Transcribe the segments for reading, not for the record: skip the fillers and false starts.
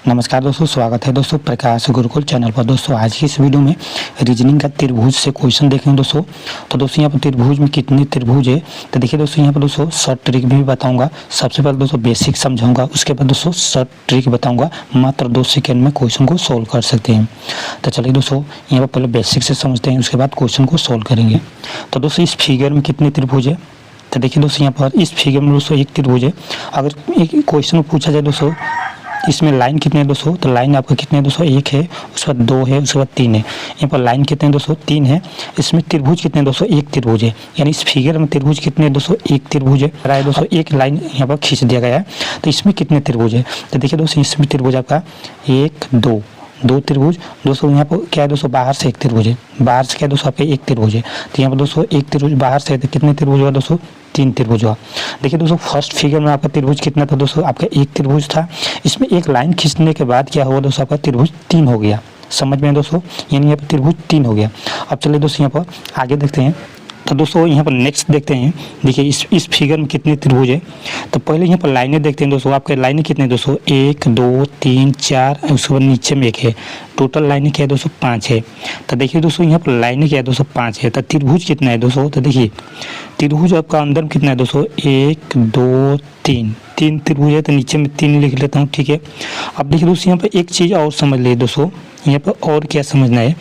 नमस्कार दोस्तों, स्वागत है दोस्तों प्रकाश गुरुकुल चैनल पर। दोस्तों आज की इस वीडियो में रीजनिंग का त्रिभुज से क्वेश्चन देखेंगे दोस्तों। तो दोस्तों यहाँ पर त्रिभुज में कितने त्रिभुज है तो देखिए दोस्तों, यहाँ पर दोस्तों शॉर्ट ट्रिक भी बताऊंगा। सबसे पहले दोस्तों बेसिक समझाऊंगा, उसके बाद दोस्तों शॉर्ट ट्रिक बताऊंगा। मात्र 2 सेकेंड में क्वेश्चन को सोल्व कर सकते हैं। तो चलिए दोस्तों यहाँ पर पहले बेसिक से समझते हैं, उसके बाद क्वेश्चन को सोल्व करेंगे। तो दोस्तों इस फिगर में कितने त्रिभुज है तो देखिए दोस्तों, यहाँ पर इस फिगर में दोस्तों एक त्रिभुज है। अगर एक क्वेश्चन पूछा जाए दोस्तों इसमें लाइन कितने हैं दोस्तों, तो लाइन आपका कितने हैं दोस्तों, 1 है, उसके बाद 2 है, उसके बाद 3 है। यहाँ पर लाइन कितने हैं दोस्तों, 3 है। इसमें त्रिभुज कितने हैं दोस्तों, 1 त्रिभुज है। यानी इस फिगर में त्रिभुज कितने हैं दोस्तों, 1 त्रिभुज है दोस्तों। एक लाइन यहाँ पर खींच दिया गया है। तो इसमें कितने त्रिभुज है तो देखिए दोस्तों, इसमें त्रिभुज आपका 1 2 त्रिभुज दोस्तों। यहाँ पर क्या है दोस्तों, बाहर से 1 त्रिभुज है, बाहर से क्या है दोस्तों आपका 1 त्रिभुज है। तो यहाँ पर दोस्तों 1 त्रिभुज बाहर से है, तो कितने त्रिभुज हुआ दोस्तों, 3 त्रिभुज हुआ। देखिए दोस्तों फर्स्ट फिगर में आपका त्रिभुज कितना था दोस्तों, आपका 1 त्रिभुज था। इसमें एक लाइन खींचने के बाद क्या हुआ दोस्तों, आपका त्रिभुज 3 हो गया। समझ में दोस्तों, यानी यहाँ पर त्रिभुज 3 हो गया। अब चलिए दोस्तों यहाँ पर आगे देखते हैं। तो दोस्तों यहाँ पर नेक्स्ट देखते हैं। देखिए इस फिगर में कितने त्रिभुज है तो पहले यहाँ पर लाइनें देखते हैं दोस्तों। आपके लाइनें कितने हैं दोस्तों, 1 2 3 4, उसके बाद नीचे में 1 है। टोटल लाइनें क्या है दोस्तों, 5 है। तो देखिए दोस्तों यहाँ पर लाइनें क्या है दोस्तों, 5 है। तो त्रिभुज कितना है दोस्तों, तो देखिए त्रिभुज आपका अंदर में कितना है दोस्तों, 1 2 3 त्रिभुज है। तो नीचे में 3 लिख लेता हूँ, ठीक है। अब देखिए दोस्तों यहाँ पर एक चीज़ और समझ लीजिए दोस्तों, यहाँ पर और क्या समझना है,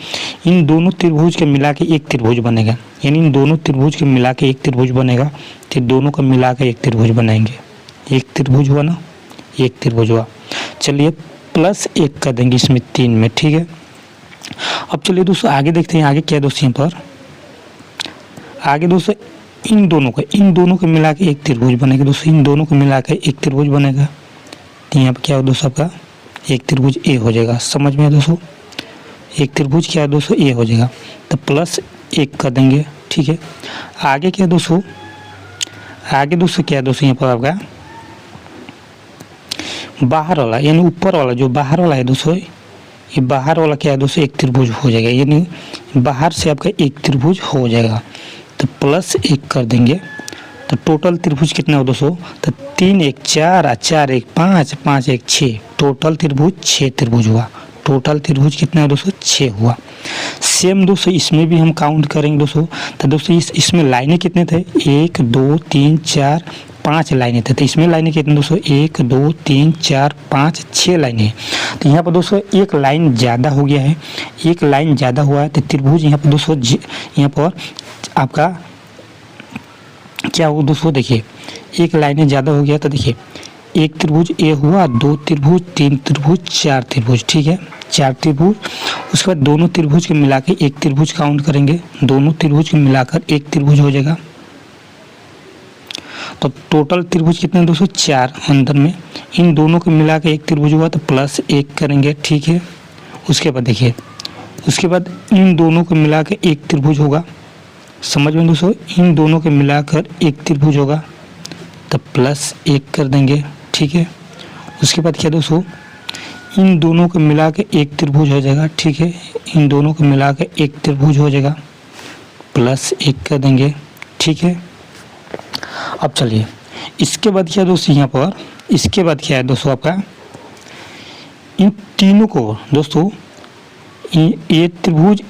इन दोनों त्रिभुज के मिला के एक त्रिभुज बनेगा। यानी इन दोनों त्रिभुज के मिला के एक त्रिभुज बनेगा। तो दोनों का मिला के एक त्रिभुज बनाएंगे। एक त्रिभुज हुआ ना, एक त्रिभुज हुआ। चलिए +1 कर देंगे इसमें 3 में, ठीक है। अब चलिए दोस्तों आगे देखते हैं। आगे क्या है दोस्तों, यहाँ पर आगे दोस्तों इन दोनों को मिला के एक त्रिभुज बनेगा दोस्तों। इन दोनों को मिला के एक त्रिभुज बनेगा। तो यहाँ पर क्या हो दोस्तों, आपका एक त्रिभुज ए हो जाएगा। समझ में दोस्तों, एक त्रिभुज क्या है दोस्तों, ए हो जाएगा। तो +1 कर देंगे, ठीक है। आगे क्या है दोस्तों, आगे दोस्तों क्या है दोस्तों, यहाँ पर आपका बाहर वाला यानी ऊपर वाला जो बाहर वाला है दोस्तों, ये बाहर वाला क्या है दोस्तों, एक त्रिभुज हो जाएगा। यानी बाहर से आपका एक त्रिभुज हो जाएगा। तो +1 कर देंगे। तो टोटल त्रिभुज कितना हो दोस्तों, तो 3 1 4 4 1 5 5 1 6, टोटल त्रिभुज 6 त्रिभुज हुआ। टोटल त्रिभुज कितना है दोस्तों, 6 हुआ। सेम दोस्तों इसमें भी हम काउंट करेंगे दोस्तों। तो दोस्तों इसमें लाइनें कितने थे, 1 2 3 4 5 लाइनें थे। तो इसमें लाइनें कितने दोस्तों, 1 2 3 4 5 6 लाइनें। तो यहाँ पर दोस्तों एक लाइन ज़्यादा हो गया है, एक लाइन ज़्यादा हुआ है। तो त्रिभुज यहाँ पर दोस्तों यहाँ पर आपका क्या हो दोस्तों, देखिए एक लाइनें ज़्यादा हो गया। तो देखिए एक त्रिभुज ए हुआ, 2 त्रिभुज 3 त्रिभुज 4 त्रिभुज, ठीक है, 4 त्रिभुज। उसके बाद दोनों त्रिभुज के मिला के एक त्रिभुज काउंट करेंगे। दोनों त्रिभुज के मिलाकर एक त्रिभुज हो जाएगा। तो टोटल त्रिभुज कितने दोस्तों, 4 अंदर में। इन दोनों को मिला के एक त्रिभुज हुआ तो +1 करेंगे, ठीक है। उसके बाद देखिए उसके बाद इन दोनों को मिला के एक त्रिभुज होगा। समझ में दोस्तों, इन दोनों के मिलाकर एक त्रिभुज होगा। तो +1 कर देंगे, ठीक है। उसके बाद क्या दोस्तों, इन दोनों को मिला के एक त्रिभुज हो जाएगा, ठीक है। इन दोनों को मिला के एक त्रिभुज हो जाएगा, +1 कर देंगे, ठीक है। अब चलिए इसके बाद क्या दोस्तों, यहाँ पर इसके बाद क्या है दोस्तों, आपका इन तीनों को दोस्तों ए त्रिभुज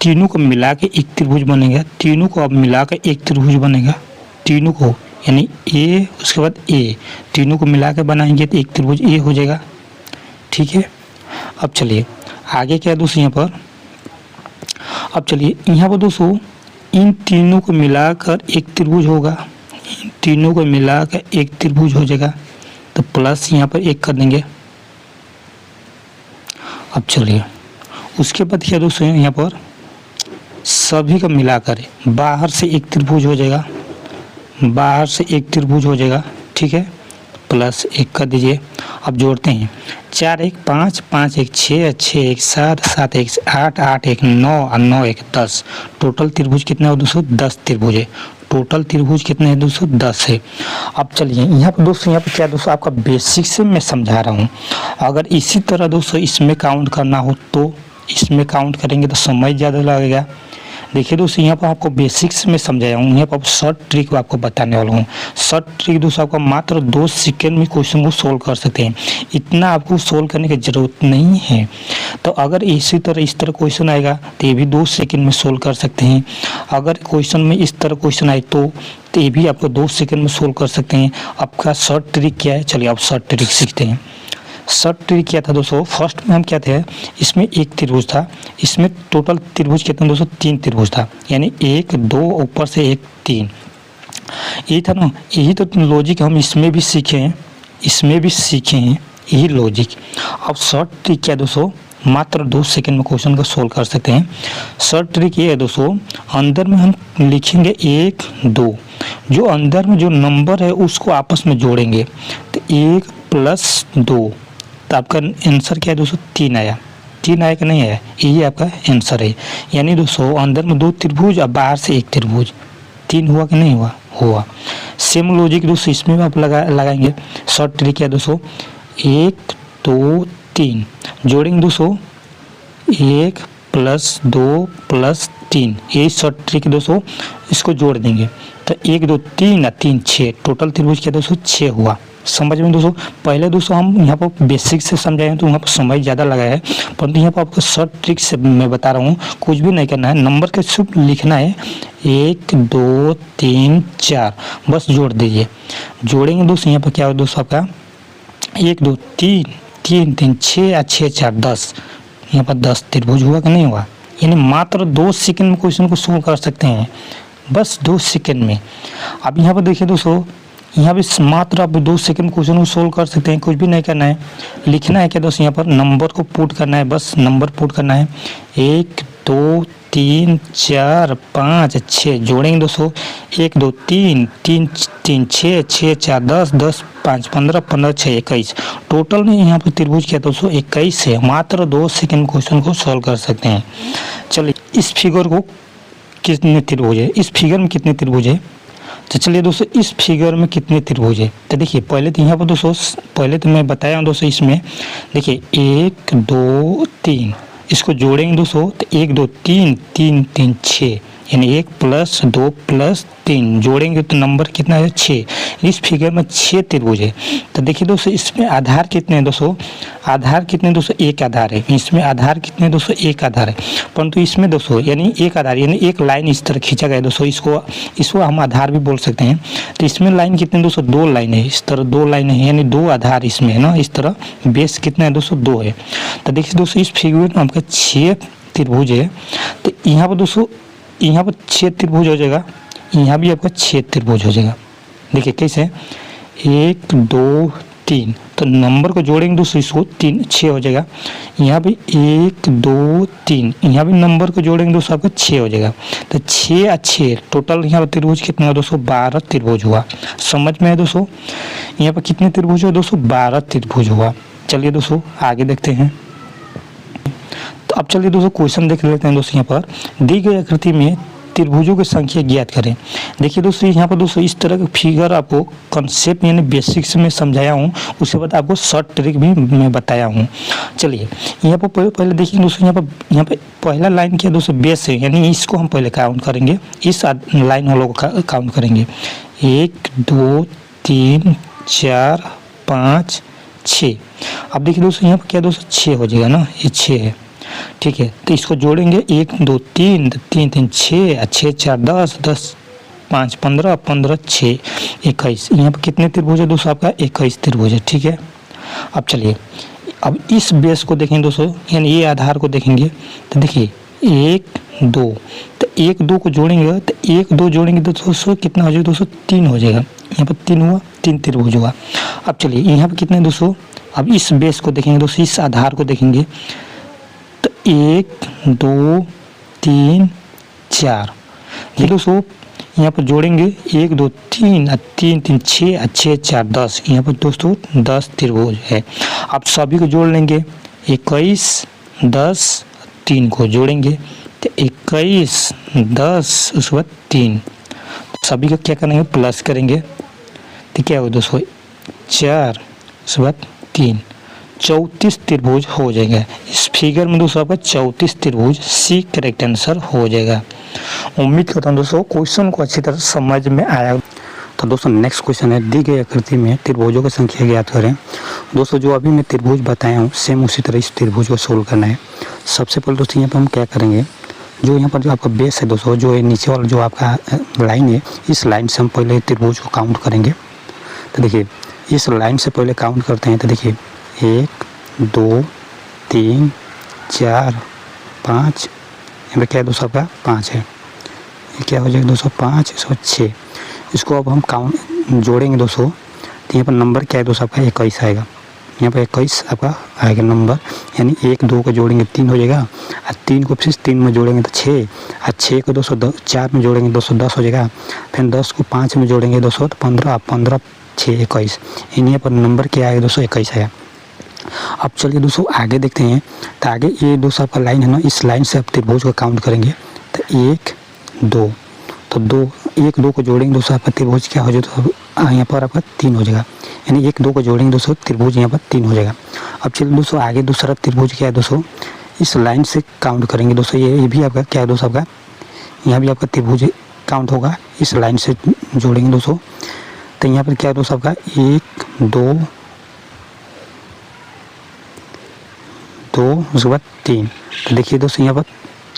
तीनों को मिला के एक त्रिभुज बनेगा। तीनों को अब मिला के एक त्रिभुज बनेगा। तीनों को यानी ए उसके बाद ए, तीनों को मिला के बनाएंगे तो एक त्रिभुज ए हो जाएगा, ठीक है। अब चलिए आगे क्या है दोस्तों, यहाँ पर अब चलिए यहाँ पर दोस्तों इन तीनों को मिलाकर एक त्रिभुज होगा। इन तीनों को मिलाकर एक त्रिभुज हो जाएगा। तो प्लस यहाँ पर 1 कर देंगे। अब चलिए उसके बाद क्या दोस्तों, यहाँ पर सभी का मिलाकर बाहर से एक त्रिभुज हो जाएगा। बाहर से एक त्रिभुज हो जाएगा, ठीक है। +1 कर दीजिए। अब जोड़ते हैं, 4 1 5 5 1 6 6 1 7 7 1 8 8 1 9 और 9 1 10। टोटल त्रिभुज कितना है दोस्तों, 10 त्रिभुज है। टोटल त्रिभुज कितने हैं दोस्तों, 10 है। अब चलिए यहाँ पर दोस्तों, यहाँ पर क्या दोस्तों, आपका बेसिक से मैं समझा रहा हूँ। अगर इसी तरह दोस्तों इसमें काउंट करना हो तो इसमें काउंट करेंगे तो समय ज़्यादा लगेगा। देखिए दोस्तों यहाँ पर आपको बेसिक्स में समझाया हूँ, यहाँ पर शॉर्ट ट्रिक आपको बताने वाला हूँ। शॉर्ट ट्रिक दोस्तों आपको मात्र 2 सेकंड में क्वेश्चन को सोल्व कर सकते हैं, इतना आपको सोल्व करने की ज़रूरत नहीं है। तो अगर इस तरह क्वेश्चन आएगा तो ये भी 2 सेकंड में सोल्व कर सकते हैं। अगर क्वेश्चन में इस तरह क्वेश्चन आए तो ये भी आपको 2 सेकंड में सोल्व कर सकते हैं। आपका शॉर्ट ट्रिक क्या है, चलिए आप शॉर्ट ट्रिक सीखते हैं। शॉर्ट ट्रिक क्या था दोस्तों, फर्स्ट में हम क्या थे, इसमें एक त्रिभुज था, इसमें टोटल त्रिभुज कितने दोस्तों, 3 त्रिभुज था, यानी 1 2 ऊपर से 1 3, यही था ना। यही तो लॉजिक हम इसमें भी सीखे हैं, यही लॉजिक। अब शॉर्ट ट्रिक क्या है दोस्तों, मात्र 2 सेकंड में क्वेश्चन को सोल्व कर सकते हैं। शॉर्ट ट्रिक ये है दोस्तों, अंदर में हम लिखेंगे 1 2, जो अंदर में जो नंबर है उसको आपस में जोड़ेंगे, तो 1 + 2, तो आपका आंसर क्या है दोस्तों, 3 आया। 3 आया कि नहीं आया, यही आपका आंसर है। यानी दोस्तों अंदर में 2 त्रिभुज और बाहर से 1 त्रिभुज, 3 हुआ कि नहीं हुआ। सेम लॉजिक दोस्तों इसमें भी आप लगाएंगे। शॉर्ट ट्रिक क्या है दोस्तों, 1 2 3 जोड़ेंगे दोस्तों, 1 + 2 + 3, यही शॉर्ट ट्रिक दोस्तों, इसको जोड़ देंगे तो 1 2 3 3 6, टोटल त्रिभुज क्या दोस्तों, 6 हुआ। समझ में दोस्तों, पहले दोस्तों हम यहाँ पर बेसिक से समझाए हैं तो वहाँ पर समय ज़्यादा लगा है, परंतु यहाँ पर आपको शॉर्ट ट्रिक से मैं बता रहा हूँ। कुछ भी नहीं करना है, नंबर के सिर्फ लिखना है 1 2 3 4, बस जोड़ दीजिए। जोड़ेंगे दोस्तों, यहाँ पर क्या हो दोस्तों, आपका 1 2 3 3 3 6 और 6 4 10, यहाँ पर 10 त्रिभुज हुआ कि नहीं हुआ। यानी मात्र 2 सेकंड में क्वेश्चन को सोल्व कर सकते हैं, बस 2 सेकंड में। अब यहाँ पर देखिए दोस्तों, यहाँ भी मात्र आप 2 सेकंड क्वेश्चन को सोल्व कर सकते हैं। कुछ भी नहीं करना है, लिखना है क्या दोस्तों, यहाँ पर नंबर को पुट करना है, बस नंबर पुट करना है 1 2 3 4 5 6, जोड़ेंगे दोस्तों 1 2 3 3 3 6 6 4 10 10 5 15 15 6 21, टोटल में यहाँ पर त्रिभुज क्या दोस्तों 21 है। मात्र 2 सेकंड क्वेश्चन को सोल्व कर सकते हैं। चलिए इस फिगर को कितने त्रिभुज है, इस फिगर में कितने त्रिभुज है, तो चलिए दोस्तों इस फिगर में कितने त्रिभुज है, तो देखिए पहले तो यहाँ पर दोस्तों, पहले तो मैं बताया हूँ दोस्तों, इसमें देखिए 1 2 3, इसको जोड़ेंगे दोस्तों तो 1 2 3 3 3 6, यानी 1 + 2 + 3 जोड़ेंगे तो नंबर कितना है, 6। इस फिगर में 6 त्रिभुज है। तो देखिए दोस्तों इसमें आधार कितने हैं दोस्तों, आधार कितने दोस्तों, 1 आधार है। इसमें आधार कितने दोस्तों, 1 आधार है, परंतु इसमें दोस्तों यानी 1 आधार, यानी एक लाइन इस तरह खींचा गया दोस्तों, इसको हम आधार भी बोल सकते हैं। तो इसमें लाइन कितने दोस्तों, 2 लाइन है, इस तरह 2 लाइन है, यानी 2 आधार इसमें है ना, इस तरह बेस कितना है दोस्तों, 2 है। तो देखिए दोस्तों इस फिगर में आपका 6 त्रिभुज है। तो यहाँ पर दोस्तों, यहाँ पर 6 त्रिभुज हो जाएगा, यहाँ भी आपका 6 त्रिभुज हो जाएगा। देखिए कैसे, 1 2 3, तो नंबर को जोड़ेंगे दोस्तों, इसको 3 6 हो जाएगा। यहाँ भी 1 2 3, यहाँ भी नंबर को जोड़ेंगे दोस्तों, आपका 6 हो जाएगा। तो 6 और 6 टोटल यहाँ पर त्रिभुज कितना है दोस्तों, 12 त्रिभुज हुआ। समझ में है दोस्तों, यहाँ पर कितने त्रिभुज हुआ दोस्तों, 12 त्रिभुज हुआ। चलिए दोस्तों आगे देखते हैं। तो अब चलिए दोस्तों क्वेश्चन देख लेते हैं दोस्तों। यहाँ पर दी गई आकृति में त्रिभुजों की संख्या ज्ञात करें। देखिए दोस्तों यहाँ पर दोस्तों इस तरह का फिगर आपको कंसेप्ट यानी बेसिक्स में समझाया हूँ, उसके बाद आपको शॉर्ट ट्रिक भी मैं बताया हूँ। चलिए यहाँ पर पहले देखिए दोस्तों, यहाँ पर पहला लाइन क्या दोस्तों, बेस है, यानी इसको हम पहले काउंट करेंगे, इस लाइन वालों को काउंट करेंगे। 1 2 3 4 5 6। अब देखिए दोस्तों यहाँ पर क्या दोस्तों, 6 हो जाएगा ना, ये 6 है, ठीक है। तो इसको जोड़ेंगे 1 2 3 3 3 6 6 4 10 10 5 15 15 6 21, यहाँ पर कितने त्रिभुज है दोस्तों, आपका 21 त्रिभुज है, ठीक है। अब चलिए अब इस बेस को देखेंगे दोस्तों, यानी ये आधार को देखेंगे, तो देखिए 1 2, तो 1 2 को जोड़ेंगे तो 1 2 जोड़ेंगे तो दोस्तों कितना हो जाएगा दोस्तों, 3 हो जाएगा। यहाँ पर 3 हुआ, 3 त्रिभुज हुआ। अब चलिए यहाँ पर कितने दोस्तों, अब इस बेस को देखेंगे दोस्तों, इस आधार को देखेंगे, तो 1 2 3 4, ये दोस्तों यहाँ पर जोड़ेंगे 1 2 3 और 3 3 6 और 6 4 10, यहाँ पर दोस्तों 10 त्रिभुज है। अब सभी को जोड़ लेंगे, 21 10 3 को जोड़ेंगे तो 21 10 उसके बाद 3, सभी को क्या करेंगे, प्लस करेंगे तो क्या होगा दोस्तों, 4 उसके बाद 3, 34 त्रिभुज हो जाएगा। इस फिगर में दोस्तों आपका 34 त्रिभुज सी करेक्ट आंसर हो जाएगा। उम्मीद करता हूँ दोस्तों क्वेश्चन को अच्छी तरह समझ में आया। तो दोस्तों नेक्स्ट क्वेश्चन है, दी गई आकृति में त्रिभुजों की संख्या ज्ञात करें। दोस्तों जो अभी मैं त्रिभुज बताया हूँ सेम उसी तरह इस त्रिभुज को सोल्व करना है। सबसे पहले दोस्तों यहाँ पर हम क्या करेंगे, जो यहाँ पर जो आपका बेस है दोस्तों, जो है नीचे वाला जो आपका लाइन है, इस लाइन से हम पहले त्रिभुज को काउंट करेंगे। तो देखिए इस लाइन से पहले काउंट करते हैं। तो देखिए 1 2 3 4 5, यहाँ पे क्या है दोस्तों आपका 5 है, ये क्या हो जाएगा दोस्तों 5 6। इसको अब हम काउंट जोड़ेंगे दोस्तों, तो यहाँ पर नंबर क्या है दोस्तों आपका 21 आएगा। यहाँ पर 21 आपका आएगा नंबर, यानी 1 2 को जोड़ेंगे 3 हो जाएगा, और 3 को फिर 3 में जोड़ेंगे तो 6, और 6 को 4 में जोड़ेंगे 210 हो जाएगा, फिर 10 को 5 में जोड़ेंगे 200 तो 15, 15 6 21, यहाँ पर नंबर क्या आएगा दोस्तों 21 आएगा। अब चलिए दोस्तों आगे देखते हैं। तो आगे ये दोस्तों आपका लाइन है ना, इस लाइन से आप त्रिभुज को काउंट करेंगे। तो 1 2, तो 1 2 को जोड़ेंगे दोस्तों आपका त्रिभुज क्या हो जाएगा, तो यहाँ पर आपका 3 हो जाएगा, यानी 1 2 को जोड़ेंगे दोस्तों त्रिभुज यहाँ पर 3 हो जाएगा। अब चलिए दोस्तों आगे दूसरा त्रिभुज क्या है दोस्तों, इस लाइन से काउंट करेंगे दोस्तों। ये भी आपका क्या है दोस्तों आपका, यहाँ भी आपका त्रिभुज काउंट होगा, इस लाइन से जोड़ेंगे दोस्तों। तो यहाँ पर क्या है दोस्तों आपका 1 2 2, उसके बाद 3। तो देखिए दोस्तों यहाँ पर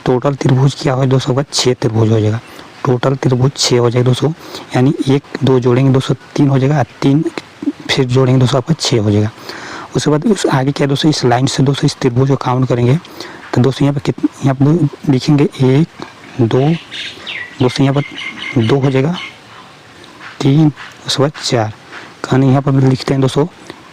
टोटल त्रिभुज क्या हो दोस्तों आपका 6 त्रिभुज हो जाएगा। टोटल त्रिभुज 6 हो जाएगा दोस्तों, यानी 1 2 जोड़ेंगे दोस्तों 3 हो जाएगा, 3 फिर जोड़ेंगे दोस्तों आपका 6 हो जाएगा। उसके बाद उस आगे क्या दोस्तों, इस लाइन से दोस्तों इस त्रिभुज को काउंट करेंगे। तो दोस्तों यहाँ पर यहाँ पर लिखेंगे 1 2, दोस्तों यहाँ पर 2 हो जाएगा, 3, उसके बाद 4, कहानी यहाँ पर लिखते हैं दोस्तों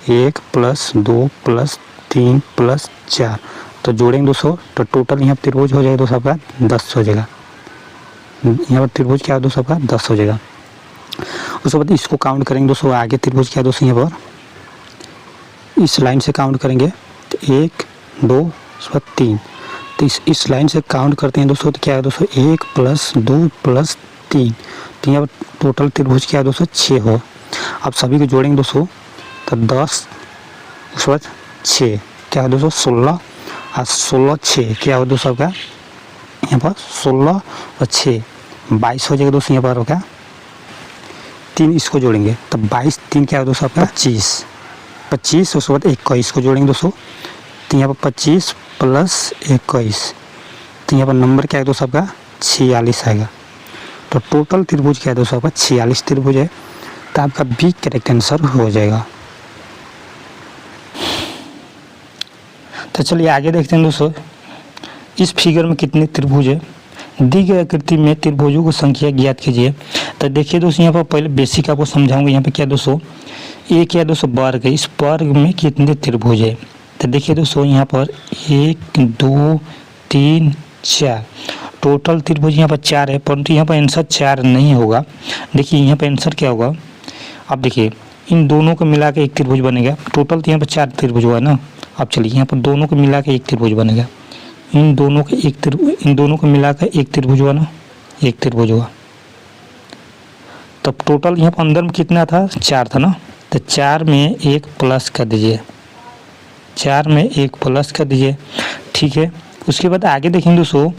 1 + 2 + 3 + 4, तो जोड़ेंगे दोस्तों तो टोटल यहाँ त्रिभुज हो जाएगा दोस्तों आपका 10 हो जाएगा। यहाँ पर त्रिभुज क्या है दोस्तों आपका 10 हो जाएगा। उसके बाद इसको काउंट करेंगे दोस्तों, आगे त्रिभुज क्या है दोस्तों यहाँ पर इस लाइन से काउंट करेंगे। तो 1 2 उसके बाद 3, तो इस लाइन से काउंट करते हैं दोस्तों। तो क्या है दोस्तों 1 + 2 + 3, तो यहाँ पर टोटल त्रिभुज क्या है दोस्तों 6 हो। अब सभी को जोड़ेंगे दोस्तों, तो 10 उसके बाद 6 क्या है दोस्तों 16, और 16 6 क्या हो दोस्तों आपका यहाँ पर 16 और 6 22 हो जाएगा दोस्तों। यहाँ पर क्या 3 इसको जोड़ेंगे तो 22 3 क्या है दोस्तों आपका 25, 25 उसके बाद 21 को जोड़ेंगे दोस्तों। तो यहाँ पर 25 + 21, तो यहाँ पर नंबर क्या है दोस्तों आपका 46 आएगा। तो टोटल त्रिभुज क्या है दोस्तों आपका 46 त्रिभुज है। तो आपका बी करेक्ट आंसर हो जाएगा। तो चलिए आगे देखते हैं दोस्तों, इस फिगर में कितने त्रिभुज है। दी गई आकृति में त्रिभुजों की संख्या ज्ञात कीजिए। तो देखिए दोस्तों यहाँ पर पहले बेसिक आपको समझाऊंगा। यहाँ पे क्या दोस्तों ये क्या दोस्तों वर्ग है, इस वर्ग में कितने त्रिभुज है। तो देखिए दोस्तों यहाँ पर 1 2 3 4 टोटल त्रिभुज यहाँ पर 4 है, परंतु यहाँ पर आंसर 4 नहीं होगा। देखिए यहाँ पर आंसर क्या होगा, अब देखिए इन दोनों को मिला के एक त्रिभुज बनेगा। टोटल तो यहाँ पर 4 त्रिभुज हुआ ना। अब चलिए यहाँ पर दोनों को मिला के एक त्रिभुज बनेगा। इन दोनों को मिला कर एक त्रिभुज हुआ ना, एक त्रिभुज हुआ। तब टोटल यहाँ पर अंदर में कितना था 4 था ना। तो 4 में 1 प्लस कर दीजिए, 4 में 1 प्लस कर दीजिए, ठीक है। उसके बाद आगे देखेंगे दोस्तों,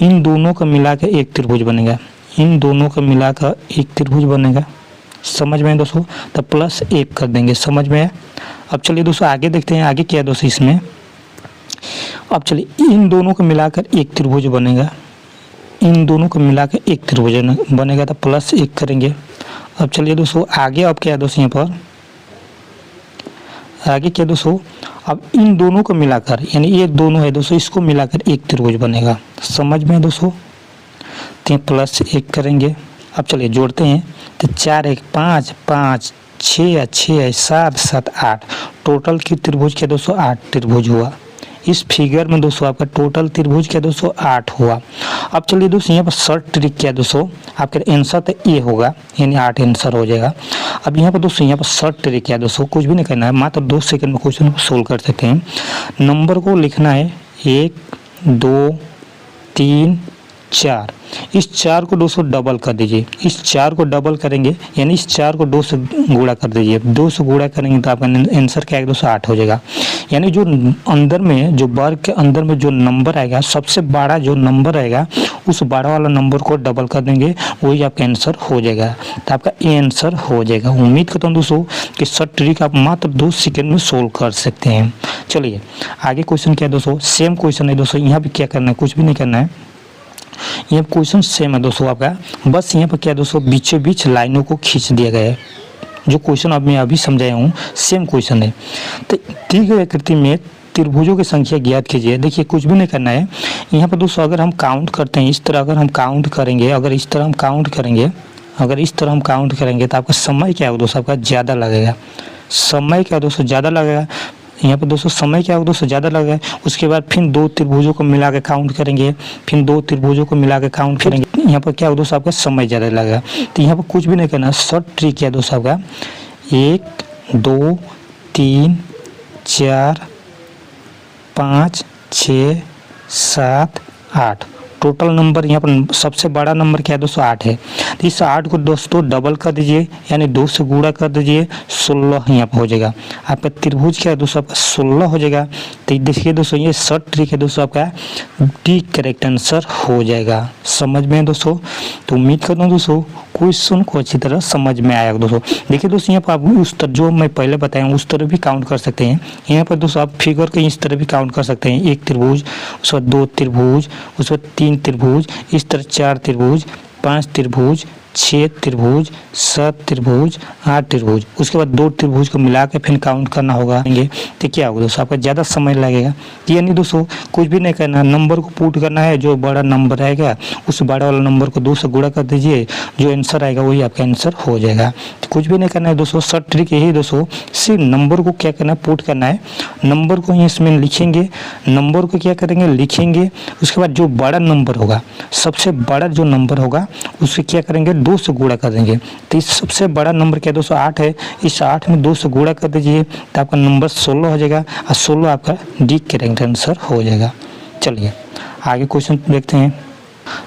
इन दोनों का मिलाकर एक त्रिभुज बनेगा। इन दोनों का मिलाकर एक त्रिभुज बनेगा, समझ में दोस्तों। तो +1 कर देंगे, समझ में। अब चलिए दोस्तों आगे देखते हैं, आगे क्या दोस्तों इसमें। अब चलिए इन दोनों को मिलाकर एक त्रिभुज बनेगा, इन दोनों को मिलाकर एक त्रिभुज बनेगा, तो +1 करेंगे। अब चलिए दोस्तों आगे अब क्या है दोस्तों, यहाँ पर आगे क्या दोस्तों, अब इन दोनों को मिलाकर, यानी ये दोनों है दोस्तों, इसको मिलाकर एक त्रिभुज बनेगा, समझ में दोस्तों। तो +1 करेंगे। अब चलिए जोड़ते हैं। तो 4 1 5 5 6 6 7 7 8 टोटल की त्रिभुज क्या दोस्तों 8 त्रिभुज हुआ। इस फिगर में दोस्तों आपका टोटल त्रिभुज क्या दोस्तों 8 हुआ। अब चलिए दोस्तों यहाँ पर शॉर्ट ट्रिक क्या दोस्तों, आपका आंसर तो ये होगा, यानी 8 आंसर हो जाएगा। अब यहाँ पर दोस्तों यहाँ पर शॉर्ट ट्रिक क्या दोस्तों, कुछ भी नहीं करना है, मात्र 2 सेकंड में क्वेश्चन को सोल्व कर सकते हैं। नंबर को लिखना है 1 2 3 4, इस 4 को 2 से डबल कर दीजिए, इस 4 को डबल करेंगे यानी इस 4 को 2 से गुणा कर दीजिए, 2 से गुणा करेंगे तो आपका आंसर क्या है 208 हो जाएगा। यानी जो अंदर में जो वर्ग के अंदर में जो नंबर आएगा सबसे बड़ा जो नंबर आएगा उस बड़ा वाला नंबर को डबल कर देंगे, वही आपका आंसर हो जाएगा। तो आपका ए आंसर हो जाएगा। उम्मीद करता हूँ दोस्तों कि शॉर्ट ट्रिक आप मात्र 2 सेकंड में सोल्व कर सकते हैं। चलिए आगे क्वेश्चन क्या है दोस्तों, सेम क्वेश्चन है दोस्तों। यहाँ भी क्या करना है, कुछ भी नहीं करना है, यहाँ क्वेश्चन सेम है दोस्तों आपका। बस यहाँ पर क्या दोस्तों बीचों बीच लाइनों को खींच दिया गया है। जो क्वेश्चन अब मैं अभी समझाया हूँ सेम क्वेश्चन है। तो दी गई आकृति में त्रिभुजों की संख्या ज्ञात कीजिए। देखिए कुछ भी नहीं करना है यहाँ पर दोस्तों। अगर हम काउंट करते हैं इस तरह, अगर हम काउंट करेंगे, अगर इस तरह हम काउंट करेंगे, अगर इस तरह हम काउंट करेंगे तो आपका समय क्या होगा दोस्तों, आपका ज़्यादा लगेगा। समय क्या दोस्तों ज़्यादा लगेगा। यहाँ पर दोस्तों समय क्या होगा दोस्तों ज़्यादा लगेगा। उसके बाद फिर 2 त्रिभुजों को मिला के काउंट करेंगे, फिर 2 त्रिभुजों को मिला के काउंट करेंगे, यहाँ पर क्या होगा दोस्तों आपका समय ज़्यादा लगेगा। तो यहाँ पर कुछ भी नहीं करना, शॉर्ट ट्रिक क्या दोस्तों आपका 1 2 3 4 5 6 7 8 टोटल नंबर यहाँ पर सबसे बड़ा नंबर क्या है दोस्तों 8 है। तो इस 8 को दोस्तों डबल कर दीजिए यानी 2 से गुणा कर दीजिए, 16 यहाँ पर हो जाएगा। आपका त्रिभुज क्या है दोस्तों आपका 16 हो जाएगा। तो देखिए दोस्तों ये शॉर्ट ट्रिक है दोस्तों, आपका डी करेक्ट आंसर हो जाएगा। समझ में दोस्तों। तो उम्मीद करता हूँ दोस्तों क्वेश्चन को अच्छी तरह समझ में आएगा दोस्तों। देखिए दोस्तों यहाँ पर आप उस तरह जो मैं पहले बताया उस तरह भी काउंट कर सकते हैं। यहाँ पर दोस्तों आप फिगर के इस तरह भी काउंट कर सकते हैं, 1 त्रिभुज, उसके बाद 2 त्रिभुज, उसके बाद 3 त्रिभुज, इस तरह 4 त्रिभुज, 5 त्रिभुज, 6 त्रिभुज, 7 त्रिभुज, 8 त्रिभुज, उसके बाद 2 त्रिभुज को मिला के फिर काउंट करना होगा। तो क्या होगा दोस्तों आपका ज़्यादा समय लगेगा। यानी दोस्तों कुछ भी नहीं करना, नंबर को पुट करना है, जो बड़ा नंबर आएगा उस बड़ा वाला नंबर को 2 से गुणा कर दीजिए, जो आंसर आएगा वही आपका आंसर हो जाएगा। तो कुछ भी नहीं करना है दोस्तों, शॉर्ट ट्रिक यही दोस्तों, सिर्फ नंबर को क्या करना है पुट करना है, नंबर को इसमें लिखेंगे, नंबर को क्या करेंगे लिखेंगे, उसके बाद जो बड़ा नंबर होगा सबसे बड़ा जो नंबर होगा उससे क्या करेंगे 2 से गुणा कर देंगे। तो इस सबसे बड़ा नंबर क्या दोस्तों 8 है, इस 8 में 2 से गुणा कर दीजिए तो आपका नंबर 16 हो जाएगा और 16 आपका डी करेक्ट आंसर हो जाएगा। चलिए आगे क्वेश्चन देखते हैं।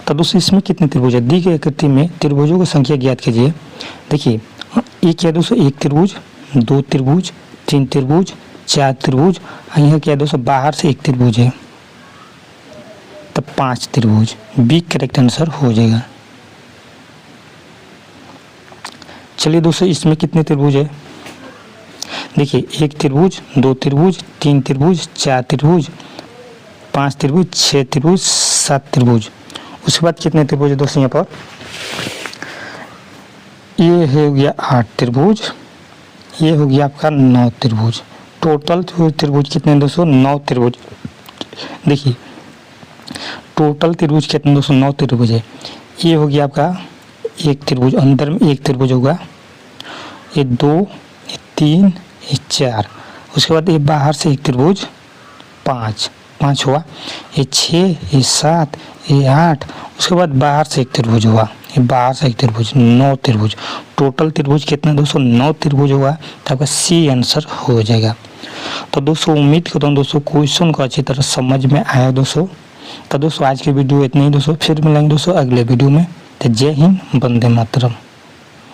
तो दोस्तों इसमें कितने त्रिभुज है, दी गई आकृति में त्रिभुजों की संख्या ज्ञात कीजिए। देखिए ये क्या दोस्तों 1 त्रिभुज, 2 त्रिभुज, 3 त्रिभुज, 4 त्रिभुज, यहाँ क्या दोस्तों बाहर से 1 त्रिभुज है, तब 5 त्रिभुज, बी करेक्ट आंसर हो जाएगा। चलिए दोस्तों इसमें कितने त्रिभुज है, देखिए 1 त्रिभुज, 2 त्रिभुज, 3 त्रिभुज, 4 त्रिभुज, 5 त्रिभुज, 6 त्रिभुज, 7 त्रिभुज। उसके बाद कितने त्रिभुज है दोस्तों यहाँ पर, ये हो गया 8 त्रिभुज, ये हो गया आपका 9 त्रिभुज। टोटल त्रिभुज कितने दोस्तों 9 त्रिभुज। देखिए टोटल त्रिभुज कितने दोस्तों 9 त्रिभुज है। ये हो गया आपका 1 त्रिभुज, अंदर में 1 त्रिभुज होगा, ये 2, ये 3, ये 4, उसके बाद ये बाहर से 1 त्रिभुज 5 हुआ, ये 6, ये 7, ये 8, उसके बाद बाहर से 1 त्रिभुज हुआ, ये बाहर से 1 त्रिभुज, 9 त्रिभुज। टोटल त्रिभुज कितना दोस्तों 9 त्रिभुज होगा, तो आपका सी आंसर हो जाएगा। तो दोस्तों उम्मीद करता हूँ दोस्तों क्वेश्चन को अच्छी तरह समझ में आया दोस्तों। तो दोस्तों आज की वीडियो इतनी ही दोस्तों, फिर मिलेंगे दोस्तों अगले वीडियो में। तो जय हिंद, वंदे मातरम।